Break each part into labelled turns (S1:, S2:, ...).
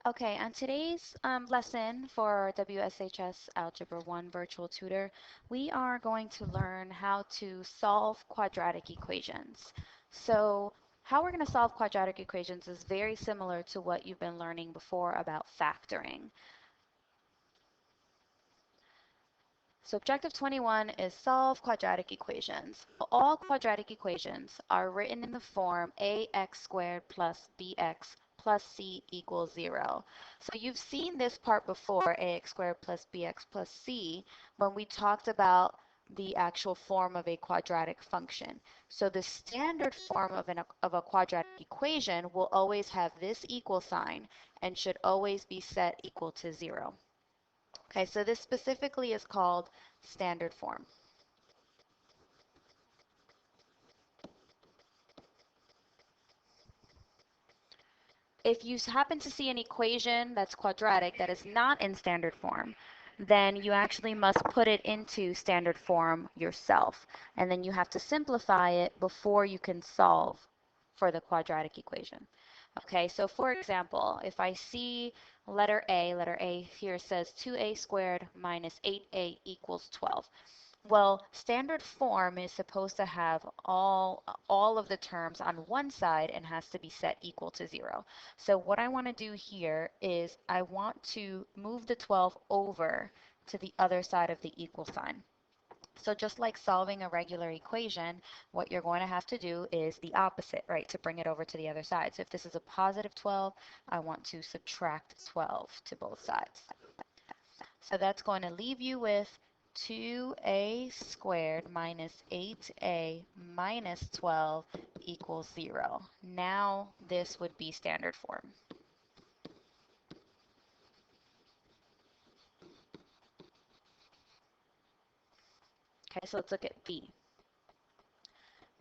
S1: Okay, on today's lesson for WSHS Algebra 1 Virtual Tutor, we are going to learn how to solve quadratic equations. So how we're going to solve quadratic equations is very similar to what you've been learning before about factoring. So objective 21 is solve quadratic equations. All quadratic equations are written in the form ax squared plus bx plus c equals 0. So you've seen this part before, ax squared plus bx plus c, when we talked about the actual form of a quadratic function. So the standard form of a quadratic equation will always have this equal sign and should always be set equal to 0. Okay, so this specifically is called standard form. If you happen to see an equation that's quadratic that is not in standard form, then you actually must put it into standard form yourself. And then you have to simplify it before you can solve for the quadratic equation. Okay, so for example, if I see letter A here says 2a squared minus 8a equals 12. Well, standard form is supposed to have all of the terms on one side and has to be set equal to 0. So what I want to do here is I want to move the 12 over to the other side of the equal sign. So just like solving a regular equation, what you're going to have to do is the opposite, right, to bring it over to the other side. So if this is a positive 12, I want to subtract 12 to both sides. So that's going to leave you with 2a squared minus 8a minus 12 equals 0. Now this would be standard form. Okay, so let's look at B.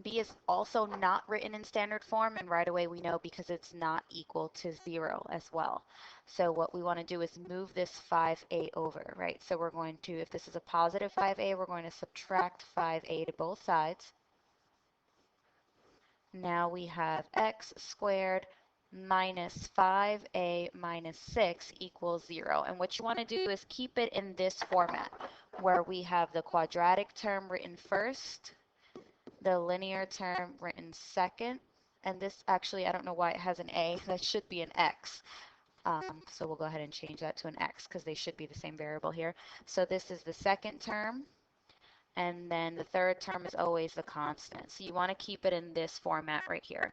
S1: B is also not written in standard form, and right away we know because it's not equal to 0 as well. So what we want to do is move this 5a over, right? So we're going to, if this is a positive 5a, we're going to subtract 5a to both sides. Now we have x squared minus 5a minus 6 equals 0. And what you want to do is keep it in this format, where we have the quadratic term written first, the linear term written second, and this actually, I don't know why it has an a, that should be an x. So we'll go ahead and change that to an x because they should be the same variable here. So this is the second term, and then the third term is always the constant. So you want to keep it in this format right here,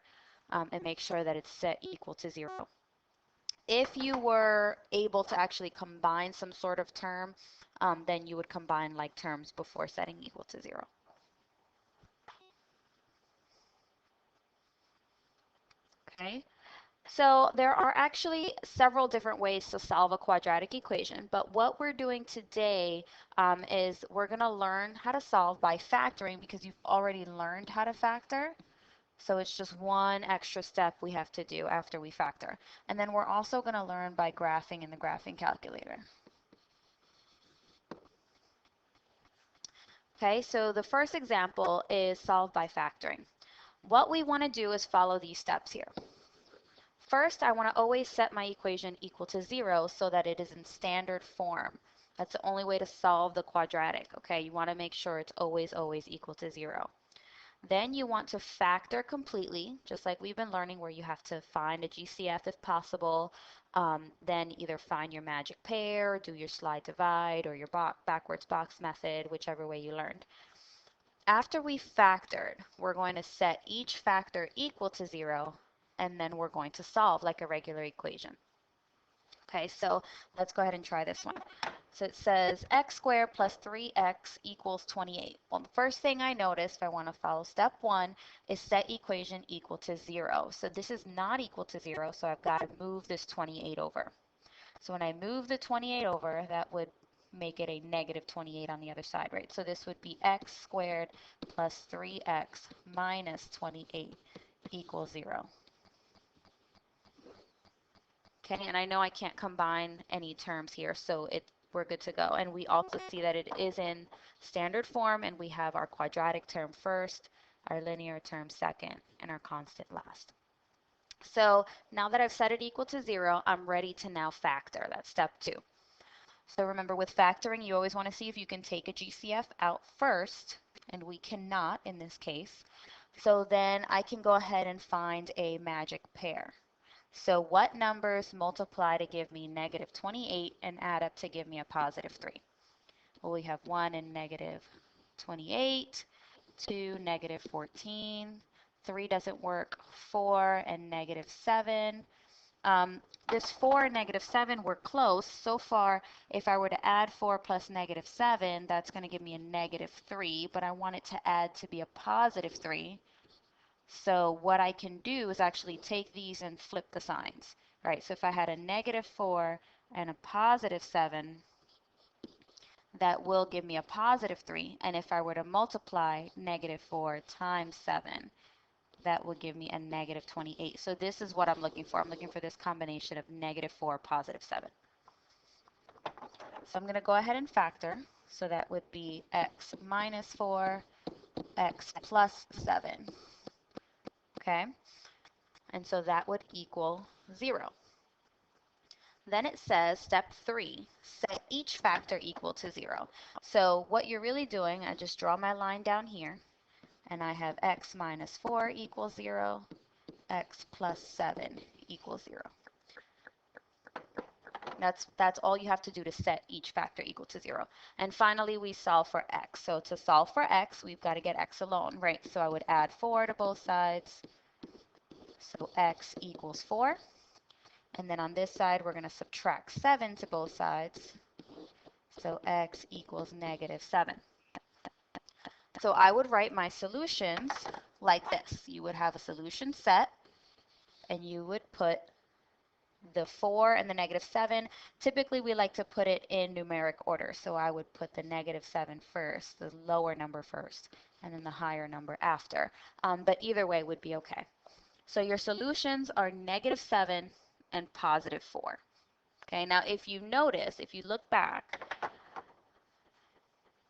S1: and make sure that it's set equal to 0. If you were able to actually combine some sort of term, then you would combine like terms before setting equal to 0. Okay. So there are actually several different ways to solve a quadratic equation, but what we're doing today is we're going to learn how to solve by factoring because you've already learned how to factor. So it's just one extra step we have to do after we factor. And then we're also going to learn by graphing in the graphing calculator. Okay, so the first example is solved by factoring. What we want to do is follow these steps here. First, I want to always set my equation equal to 0 so that it is in standard form. That's the only way to solve the quadratic, okay? You want to make sure it's always equal to 0. Then you want to factor completely, just like we've been learning where you have to find a GCF if possible, then either find your magic pair, do your slide divide, or your backwards box method, whichever way you learned. After we factored, we're going to set each factor equal to 0, and then we're going to solve like a regular equation. Okay, so let's go ahead and try this one. So it says x squared plus 3x equals 28. Well, the first thing I notice if I want to follow step 1 is set equation equal to 0. So this is not equal to 0, so I've got to move this 28 over. So when I move the 28 over, that would make it a negative 28 on the other side, right? So this would be x squared plus 3x minus 28 equals 0. Okay, and I know I can't combine any terms here, so we're good to go. And we also see that it is in standard form, and we have our quadratic term first, our linear term second, and our constant last. So now that I've set it equal to 0, I'm ready to now factor. That's step 2. So remember, with factoring, you always want to see if you can take a GCF out first, and we cannot in this case. So then I can go ahead and find a magic pair. So what numbers multiply to give me negative 28 and add up to give me a positive 3? Well, we have 1 and negative 28, 2, negative 14, 3 doesn't work, 4 and negative 7. This 4 and negative 7 were close. So far, if I were to add 4 plus negative 7, that's going to give me a negative 3, but I want it to add to be a positive 3. So what I can do is actually take these and flip the signs. Right, so if I had a negative 4 and a positive 7, that will give me a positive 3. And if I were to multiply negative 4 times 7, that would give me a negative 28. So this is what I'm looking for. I'm looking for this combination of negative 4, positive 7. So I'm going to go ahead and factor. So that would be x minus 4, x plus 7. Okay? And so that would equal 0. Then it says, step 3, set each factor equal to 0. So what you're really doing, I just draw my line down here, and I have x minus 4 equals 0, x plus 7 equals 0. That's all you have to do to set each factor equal to 0. And finally, we solve for x. So to solve for x, we've got to get x alone, right? So I would add 4 to both sides. So x equals 4. And then on this side, we're going to subtract 7 to both sides. So x equals negative 7. So I would write my solutions like this. You would have a solution set, and you would put the 4 and the negative 7. Typically, we like to put it in numeric order. So I would put the negative 7 first, the lower number first, and then the higher number after. But either way would be okay. So your solutions are negative 7 and positive 4. Okay, now if you notice, if you look back,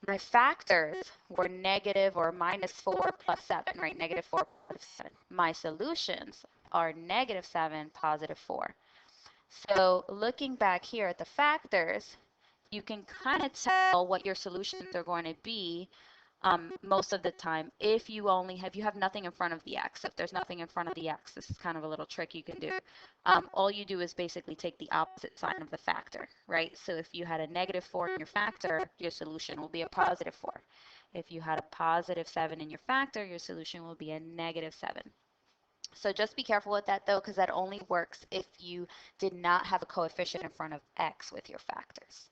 S1: my factors were negative or minus 4 plus 7, right? Negative 4 plus 7. My solutions are negative 7, positive 4. So looking back here at the factors, you can kind of tell what your solutions are going to be most of the time if you have nothing in front of the x. If there's nothing in front of the x, this is kind of a little trick you can do. All you do is basically take the opposite sign of the factor, right? So if you had a negative 4 in your factor, your solution will be a positive 4. If you had a positive 7 in your factor, your solution will be a negative 7. So just be careful with that though, because that only works if you did not have a coefficient in front of x with your factors.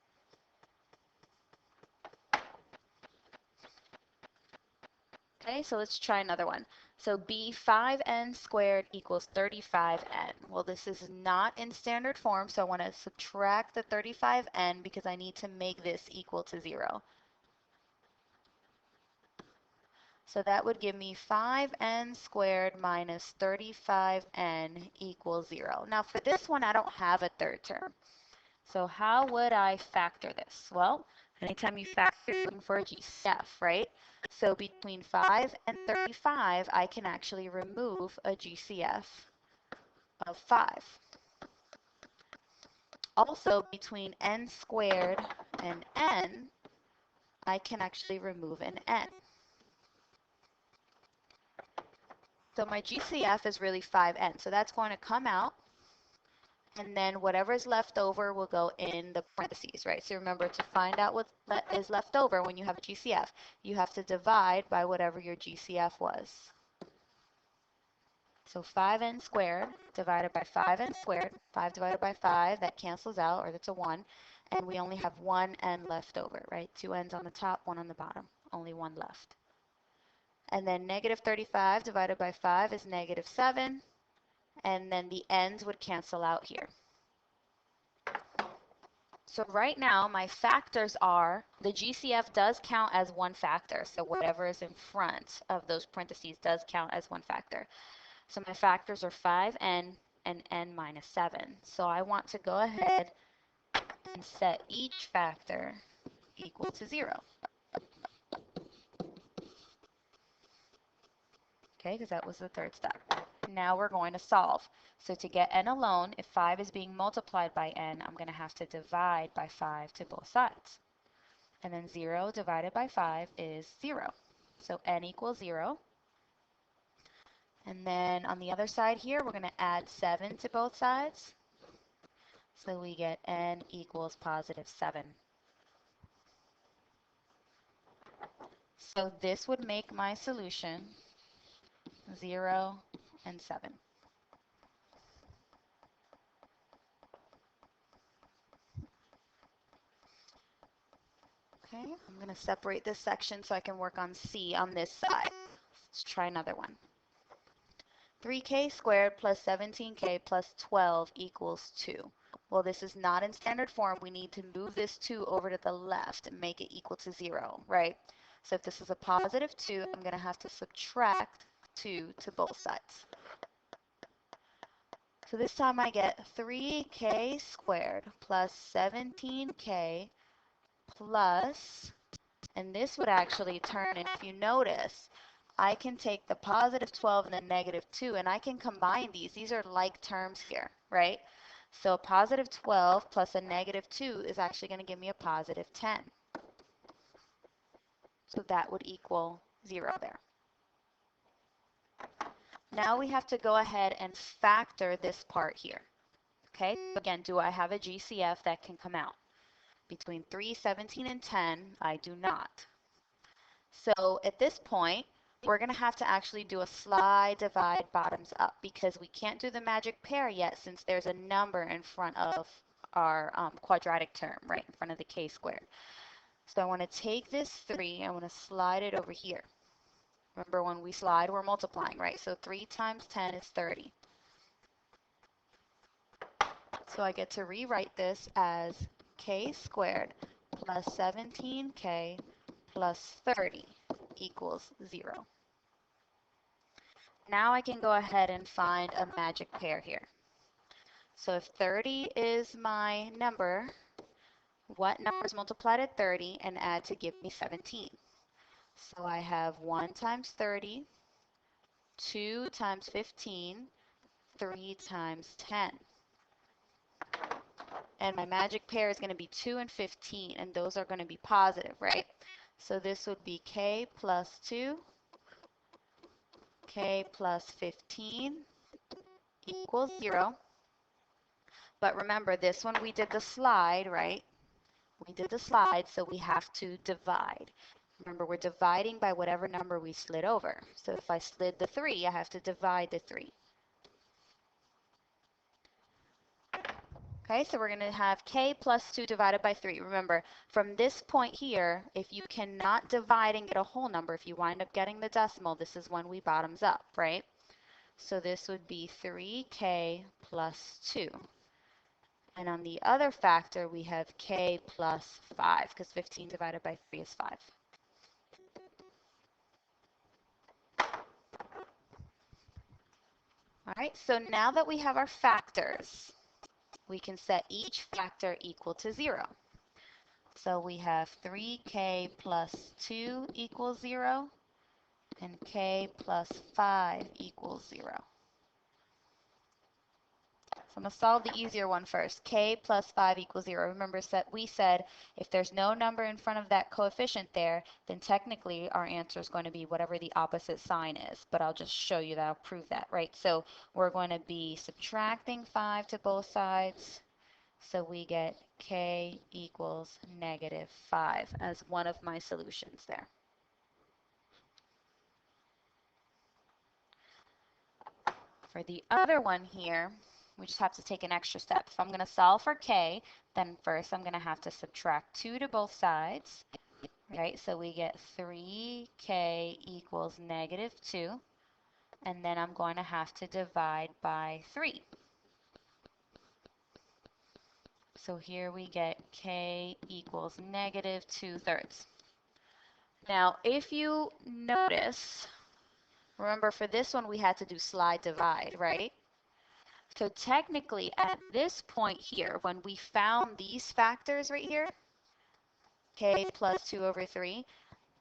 S1: Okay, so let's try another one. So b 5n squared equals 35n. Well, this is not in standard form, so I want to subtract the 35n because I need to make this equal to 0. So that would give me 5n squared minus 35n equals 0. Now for this one, I don't have a third term. So how would I factor this? Well, anytime you factor, you're looking for a GCF, right? So between 5 and 35, I can actually remove a GCF of 5. Also, between n squared and n, I can actually remove an n. So my GCF is really 5n. So that's going to come out. And then whatever is left over will go in the parentheses, right? So remember, to find out what is left over when you have a GCF, you have to divide by whatever your GCF was. So 5n squared divided by 5n squared, 5 divided by 5, that cancels out, or that's a 1. And we only have one n left over, right? 2 n's on the top, 1 on the bottom, only 1 left. And then negative 35 divided by 5 is negative 7. And then the n's would cancel out here. So right now, my factors are, the GCF does count as one factor. So whatever is in front of those parentheses does count as one factor. So my factors are 5n and n minus 7. So I want to go ahead and set each factor equal to 0. okay, because that was the third step. Now we're going to solve. So to get n alone, if 5 is being multiplied by n, I'm going to have to divide by 5 to both sides. And then 0 divided by 5 is 0. So n equals 0. And then on the other side here, we're going to add 7 to both sides. So we get n equals positive 7. So this would make my solution 0 and 7. Okay, I'm going to separate this section so I can work on C on this side. Let's try another one. 3k squared plus 17k plus 12 equals 2. Well, this is not in standard form. We need to move this 2 over to the left and make it equal to 0, right? So if this is a positive 2, I'm going to have to subtract 2 to both sides. So this time I get 3k squared plus 17k plus, and this would actually turn, and if you notice, I can take the positive 12 and the negative 2, and I can combine these. These are like terms here, right? So a positive 12 plus a negative 2 is actually going to give me a positive 10. So that would equal 0 there. Now we have to go ahead and factor this part here. Okay, again, do I have a GCF that can come out? Between 3, 17, and 10, I do not. So at this point, we're going to have to actually do a slide divide bottoms up because we can't do the magic pair yet since there's a number in front of our quadratic term, right in front of the k squared. So I want to take this 3, I want to slide it over here. Remember, when we slide, we're multiplying, right? So 3 times 10 is 30. So I get to rewrite this as k squared plus 17k plus 30 equals 0. Now I can go ahead and find a magic pair here. So if 30 is my number, what numbers multiplied at 30 and add to give me 17? So I have 1 times 30, 2 times 15, 3 times 10. And my magic pair is going to be 2 and 15, and those are going to be positive, right? So this would be k plus 2, k plus 15 equals 0. But remember, this one we did the slide, right? We did the slide, so we have to divide. Remember, we're dividing by whatever number we slid over. So if I slid the 3, I have to divide the 3. Okay, so we're going to have k plus 2 divided by 3. Remember, from this point here, if you cannot divide and get a whole number, if you wind up getting the decimal, this is when we bottoms up, right? So this would be 3k plus 2. And on the other factor, we have k plus 5, because 15 divided by 3 is 5. All right, so now that we have our factors, we can set each factor equal to 0. So we have 3k plus 2 equals 0, and k plus 5 equals 0. So I'm going to solve the easier one first. K plus 5 equals 0. Remember, we said if there's no number in front of that coefficient there, then technically our answer is going to be whatever the opposite sign is. But I'll just show you that. I'll prove that, right? So we're going to be subtracting 5 to both sides. So we get k equals negative 5 as one of my solutions there. For the other one here, we just have to take an extra step. If I'm going to solve for k, then first I'm going to have to subtract 2 to both sides, right? So we get 3k equals negative 2, and then I'm going to have to divide by 3. So here we get k equals negative 2/3. Now, if you notice, remember for this one we had to do slide divide, right? So technically at this point here, when we found these factors right here, k plus 2 over 3,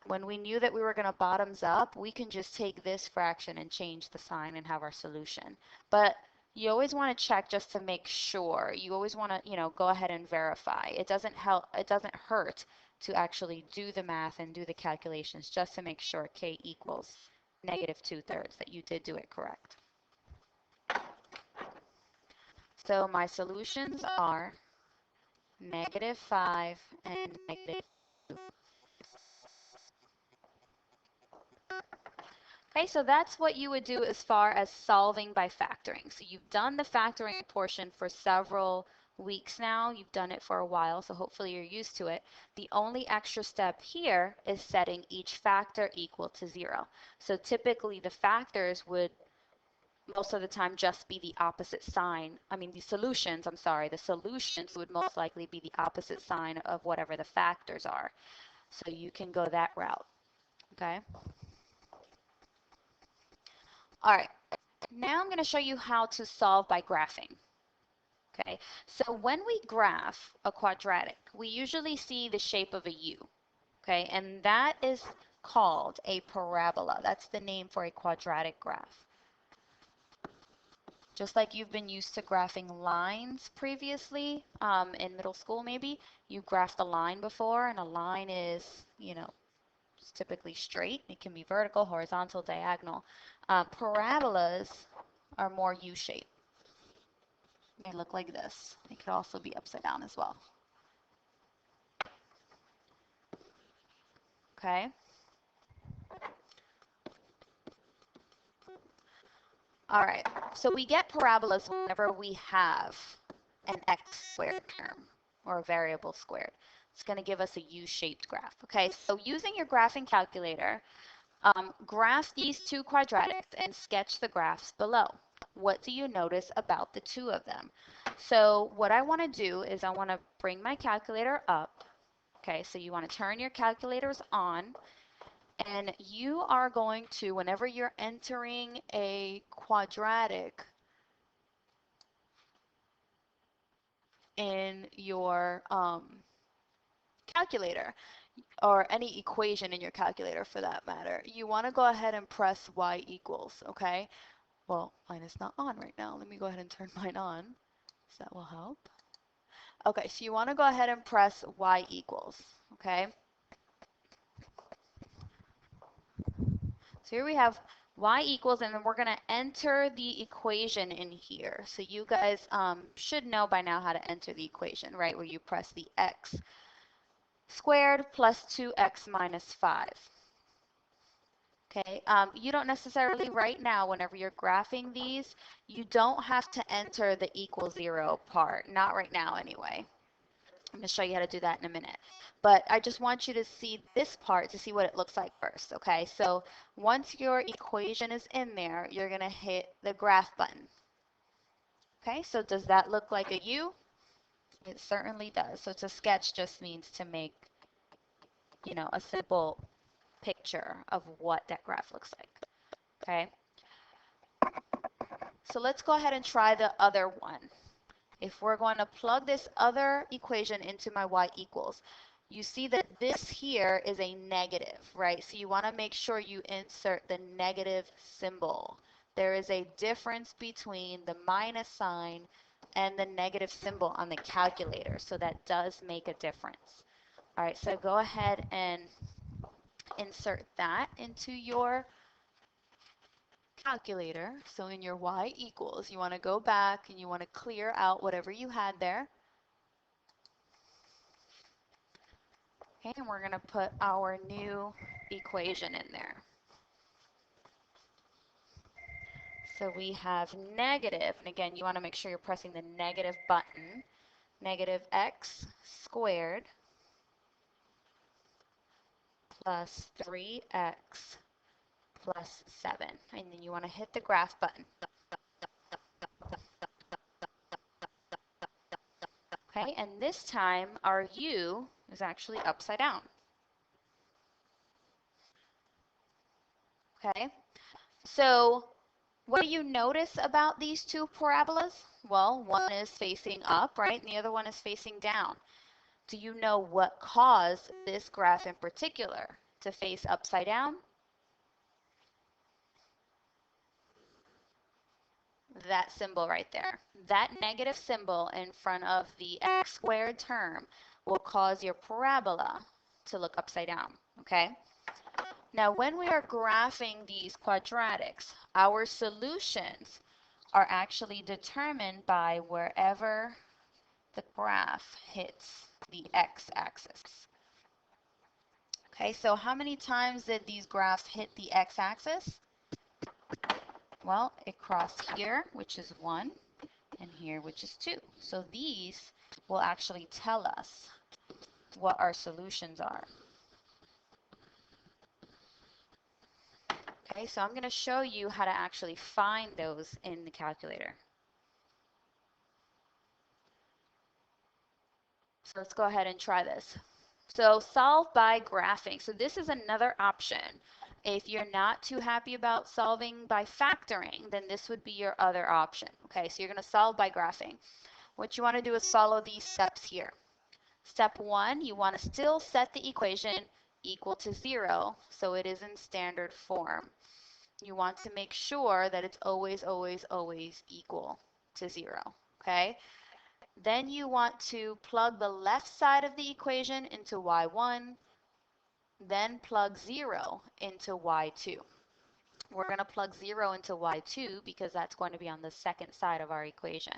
S1: When we knew that we were going to bottoms up, we can just take this fraction and change the sign and have our solution. But you always want to check just to make sure. You always want to, go ahead and verify. It doesn't hurt to actually do the math and do the calculations just to make sure k equals negative 2/3, that you did do it correct. So my solutions are -5 and -2. Okay, so that's what you would do as far as solving by factoring. So you've done the factoring portion for several weeks now. You've done it for a while, so hopefully you're used to it. The only extra step here is setting each factor equal to 0. So typically the factors would most of the time just be the opposite sign. I mean, the solutions, I'm sorry, the solutions would most likely be the opposite sign of whatever the factors are. So you can go that route, okay? All right, now I'm going to show you how to solve by graphing. Okay, so when we graph a quadratic, we usually see the shape of a U. Okay, and that is called a parabola. That's the name for a quadratic graph. Just like you've been used to graphing lines previously, in middle school maybe, you graphed a line before, and a line is, it's typically straight. It can be vertical, horizontal, diagonal. Parabolas are more U-shaped. They look like this. They could also be upside down as well. Okay? All right, so we get parabolas whenever we have an x squared term or a variable squared. It's going to give us a U-shaped graph. Okay, so using your graphing calculator, graph these two quadratics and sketch the graphs below. What do you notice about the two of them? So what I want to do is I want to bring my calculator up. Okay, so you want to turn your calculators on, and you are going to, whenever you're entering a quadratic in your calculator, or any equation in your calculator for that matter, you want to go ahead and press y equals, okay? Well, mine is not on right now. Let me go ahead and turn mine on, so that will help. Okay, so you want to go ahead and press y equals, okay? So here we have y equals, and then we're going to enter the equation in here. So you guys should know by now how to enter the equation, right? Where you press the x squared plus 2x minus 5. Okay, you don't necessarily right now, whenever you're graphing these, you don't have to enter the equal 0 part. Not right now anyway. I'm going to show you how to do that in a minute. But I just want you to see this part to see what it looks like first, okay? So once your equation is in there, you're going to hit the graph button. Okay, so does that look like a U? It certainly does. So to sketch just means to make, a simple picture of what that graph looks like. Okay, so let's go ahead and try the other one. If we're going to plug this other equation into my y equals, you see that this here is a negative, right? So you want to make sure you insert the negative symbol. There is a difference between the minus sign and the negative symbol on the calculator, so that does make a difference. All right, so go ahead and insert that into your calculator. So in your y equals, you want to go back and you want to clear out whatever you had there. Okay, and we're going to put our new equation in there. So we have negative, and again, you want to make sure you're pressing the negative button, negative x squared plus 3x plus 7. And then you want to hit the graph button. Okay, and this time our u is actually upside down. Okay, so what do you notice about these two parabolas? Well, one is facing up, right, and the other one is facing down. Do you know what caused this graph in particular? to face upside down? That symbol right there. That negative symbol in front of the x squared term will cause your parabola to look upside down, okay? Now, when we are graphing these quadratics, our solutions are actually determined by wherever the graph hits the x-axis. Okay, so how many times did these graphs hit the x-axis? Well, it crossed here, which is 1, and here, which is 2. So these will actually tell us what our solutions are. Okay, so I'm going to show you how to actually find those in the calculator. So let's go ahead and try this. So solve by graphing. So this is another option. If you're not too happy about solving by factoring, then this would be your other option. Okay, so you're going to solve by graphing. What you want to do is follow these steps here. Step 1, you want to still set the equation equal to 0, so it is in standard form. You want to make sure that it's always, always, always equal to 0. Okay? Then you want to plug the left side of the equation into y1, then plug 0 into y2. We're going to plug 0 into y2 because that's going to be on the second side of our equation.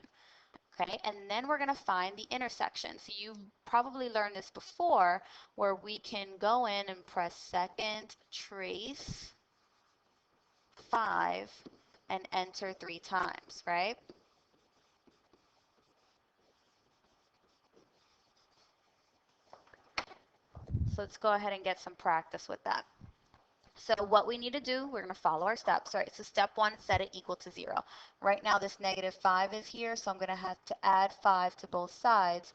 S1: Okay, and then we're going to find the intersection. So you've probably learned this before, where we can go in and press second, trace, 5, and enter 3 times, right? So let's go ahead and get some practice with that. So what we need to do, we're going to follow our steps, right? So step 1, set it equal to 0. Right now this negative 5 is here, so I'm going to have to add 5 to both sides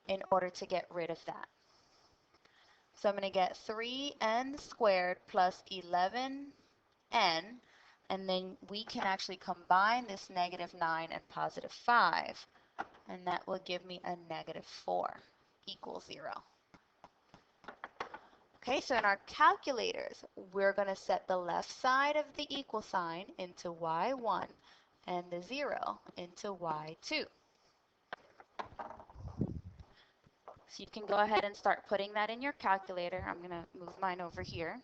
S1: in order to get rid of that. So I'm going to get 3n squared plus 11n, and then we can actually combine this negative 9 and positive 5, and that will give me a negative 4 equals 0. Okay, so in our calculators, we're going to set the left side of the equal sign into y1 and the 0 into y2. So you can go ahead and start putting that in your calculator. I'm going to move mine over here.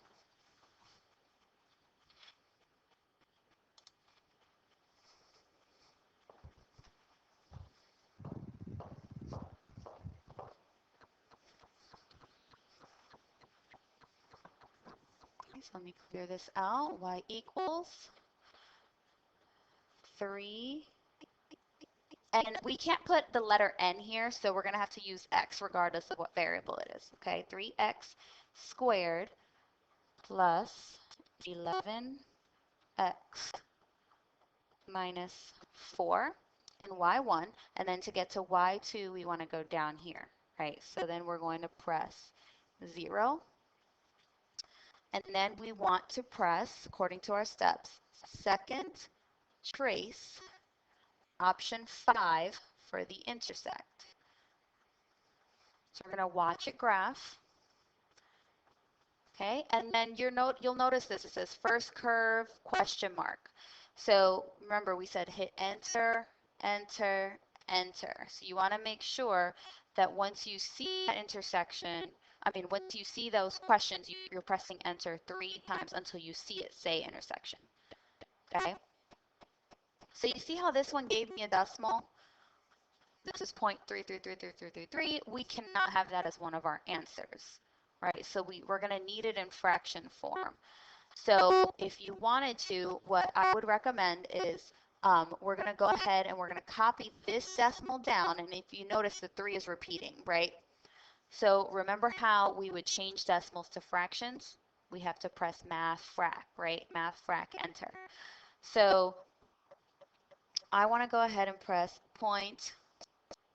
S1: Okay, so let me clear this out. Y equals 3. And we can't put the letter n here, so we're going to have to use x regardless of what variable it is. Okay, 3x squared plus 11x minus 4 and y1. And then to get to y2, we want to go down here, right? So then we're going to press 0. And then we want to press, according to our steps, second trace option 5 for the intersect. So we're going to watch it graph. Okay, and then you'll notice this. It says first curve question mark. So remember we said hit enter, enter, enter. So you want to make sure that once you see that intersection, once you see those questions, you're pressing enter 3 times until you see it say intersection. Okay. So you see how this one gave me a decimal? This is 0.333333. We cannot have that as one of our answers, right? So we're going to need it in fraction form. So if you wanted to, what I would recommend is we're going to go ahead and we're going to copy this decimal down. And if you notice, the 3 is repeating, right? So remember how we would change decimals to fractions? We have to press math frac, right? Math frac enter. So I want to go ahead and press point.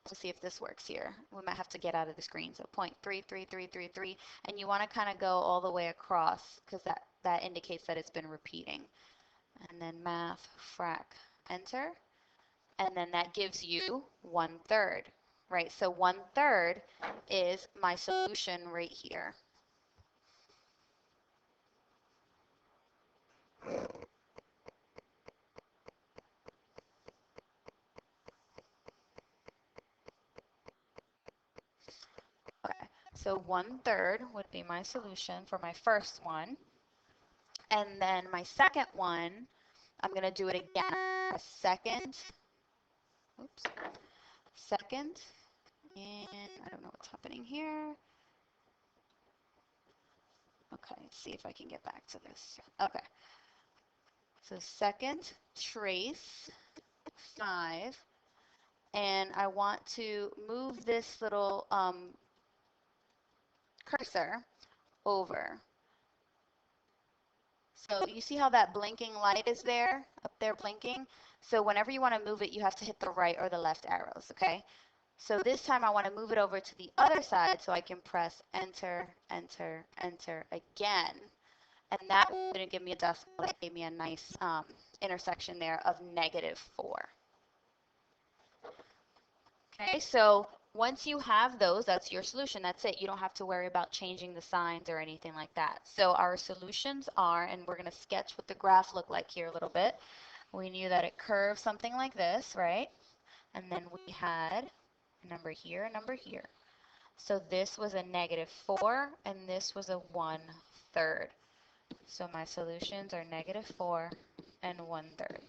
S1: Let's see if this works here. We might have to get out of the screen. So 0.33333, and you want to kind of go all the way across because that indicates that it's been repeating. And then math frac enter, and then that gives you 1/3, right? So 1/3 is my solution right here. Okay, so 1/3 would be my solution for my first one. And then my second one, I'm going to do it again. A second, oops, second, and I don't know what's happening here. Okay, let's see if I can get back to this. Okay, so second, trace 5, and I want to move this little cursor over. So you see how that blinking light is there, up there blinking? So whenever you want to move it, you have to hit the right or the left arrows, okay? So this time I want to move it over to the other side so I can press enter, enter, enter again. And that didn't give me a decimal, that gave me a nice intersection there of -4. Okay, so once you have those, that's your solution. That's it. You don't have to worry about changing the signs or anything like that. So our solutions are, and we're going to sketch what the graph looked like here a little bit. We knew that it curved something like this, right? And then we had a number here, a number here. So this was a -4, and this was a 1/3. So my solutions are -4 and 1/3.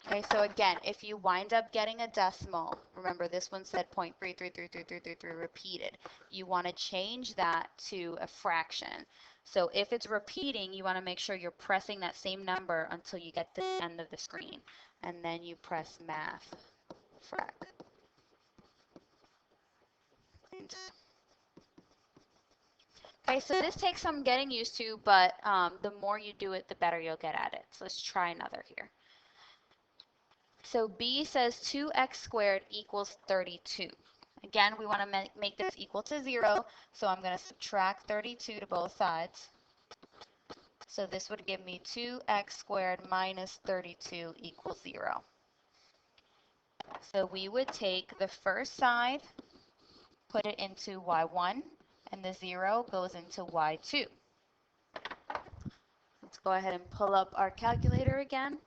S1: Okay, so again, if you wind up getting a decimal, remember this one said 0.333333 repeated. You want to change that to a fraction. So if it's repeating, you want to make sure you're pressing that same number until you get to the end of the screen. And then you press math frac. Okay, so this takes some getting used to, but the more you do it, the better you'll get at it. So let's try another here. So B says 2x squared equals 32. Again, we want to make this equal to 0, so I'm going to subtract 32 to both sides. So this would give me 2x squared minus 32 equals 0. So we would take the first side, put it into y1, and the 0 goes into y2. Let's go ahead and pull up our calculator again.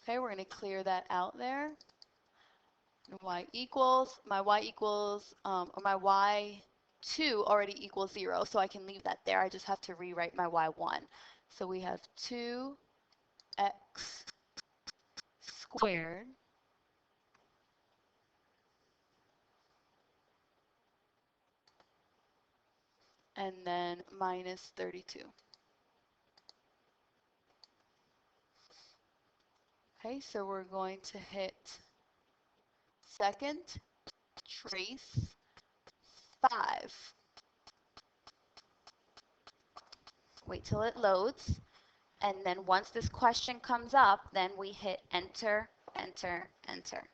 S1: Okay, we're going to clear that out there. My y2 already equals 0, so I can leave that there. I just have to rewrite my y1. So we have 2x squared and then minus 32. Okay, so we're going to hit second, trace 5. Wait till it loads. And then once this question comes up, then we hit enter, enter, enter.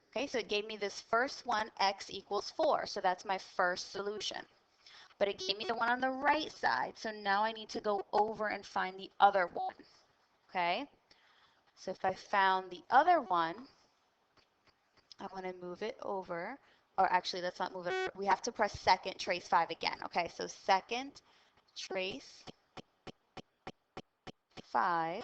S1: Okay, so it gave me this first one, x equals 4. So that's my first solution. But it gave me the one on the right side. So now I need to go over and find the other one. Okay, so if I found the other one, I want to move it over. Or actually, let's not move it over. We have to press second, trace 5 again. Okay, so second, trace 5.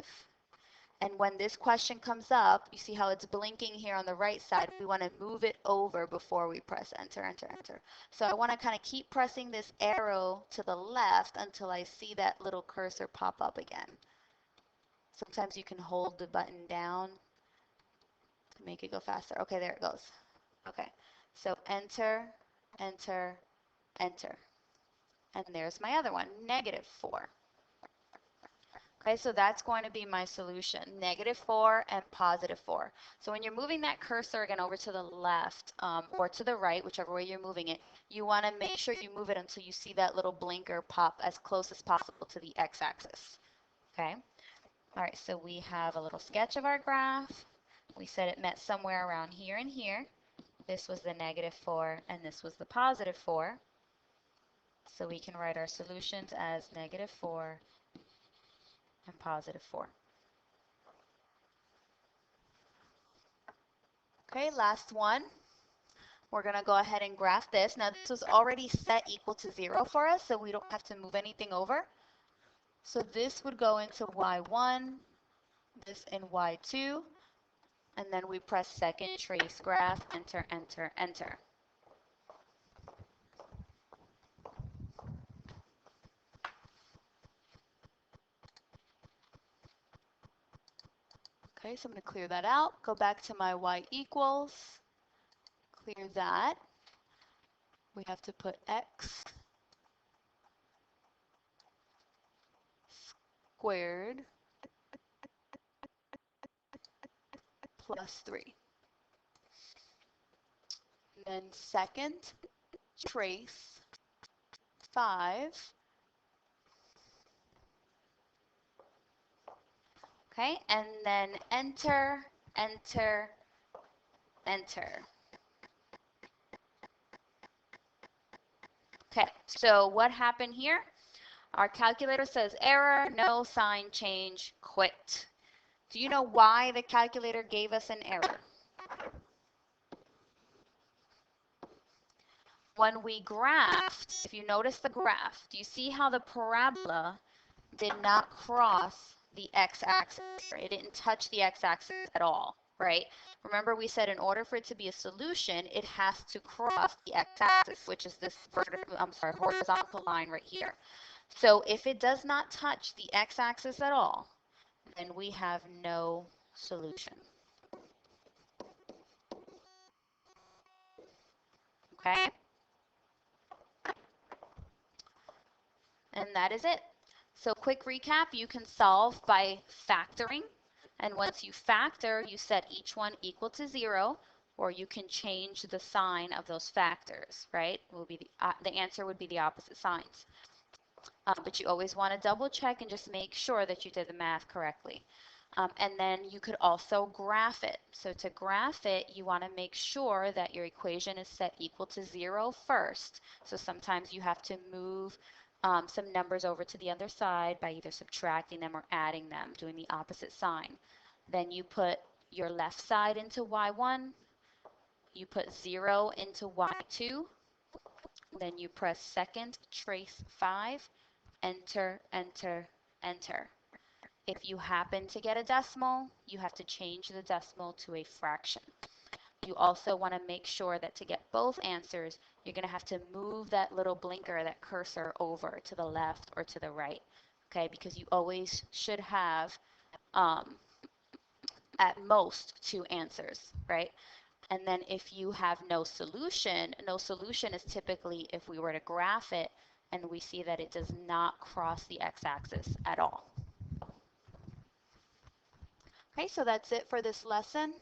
S1: And when this question comes up, you see how it's blinking here on the right side. We want to move it over before we press enter, enter, enter. So I want to kind of keep pressing this arrow to the left until I see that little cursor pop up again. Sometimes you can hold the button down to make it go faster. Okay, there it goes. Okay, so enter, enter, enter. And there's my other one, -4. Okay, so that's going to be my solution, -4 and +4. So when you're moving that cursor again over to the left or to the right, whichever way you're moving it, you want to make sure you move it until you see that little blinker pop as close as possible to the x-axis. Okay, all right, so we have a little sketch of our graph. We said it met somewhere around here and here. This was the -4 and this was the +4. So we can write our solutions as -4 and +4. Okay, last one. We're going to go ahead and graph this. Now this was already set equal to 0 for us, so we don't have to move anything over. So this would go into y1, this in y2, and then we press second trace graph, enter, enter, enter. Okay, so I'm going to clear that out, go back to my y equals, clear that. We have to put x squared plus 3. Then second trace 5. Okay, and then enter, enter, enter. Okay, so what happened here? Our calculator says error, no sign change, quit. Do you know why the calculator gave us an error? When we graphed, if you notice the graph, do you see how the parabola did not cross the x-axis? It didn't touch the x-axis at all, right? Remember we said in order for it to be a solution, it has to cross the x-axis, which is this horizontal line right here. So if it does not touch the x-axis at all, then we have no solution. Okay? And that is it. So quick recap, you can solve by factoring. And once you factor, you set each one equal to 0, or you can change the sign of those factors, right? Will be the answer would be the opposite signs. But you always want to double check and just make sure that you did the math correctly. And then you could also graph it. So to graph it, you want to make sure that your equation is set equal to 0 first. So sometimes you have to move some numbers over to the other side by either subtracting them or adding them, doing the opposite sign. Then you put your left side into y1, you put 0 into y2, then you press second trace 5, enter, enter, enter. If you happen to get a decimal, you have to change the decimal to a fraction. You also want to make sure that to get both answers, you're going to have to move that little blinker, that cursor over to the left or to the right, okay? Because you always should have at most 2 answers, right? And then if you have no solution is typically if we were to graph it and we see that it does not cross the x-axis at all. Okay, so that's it for this lesson.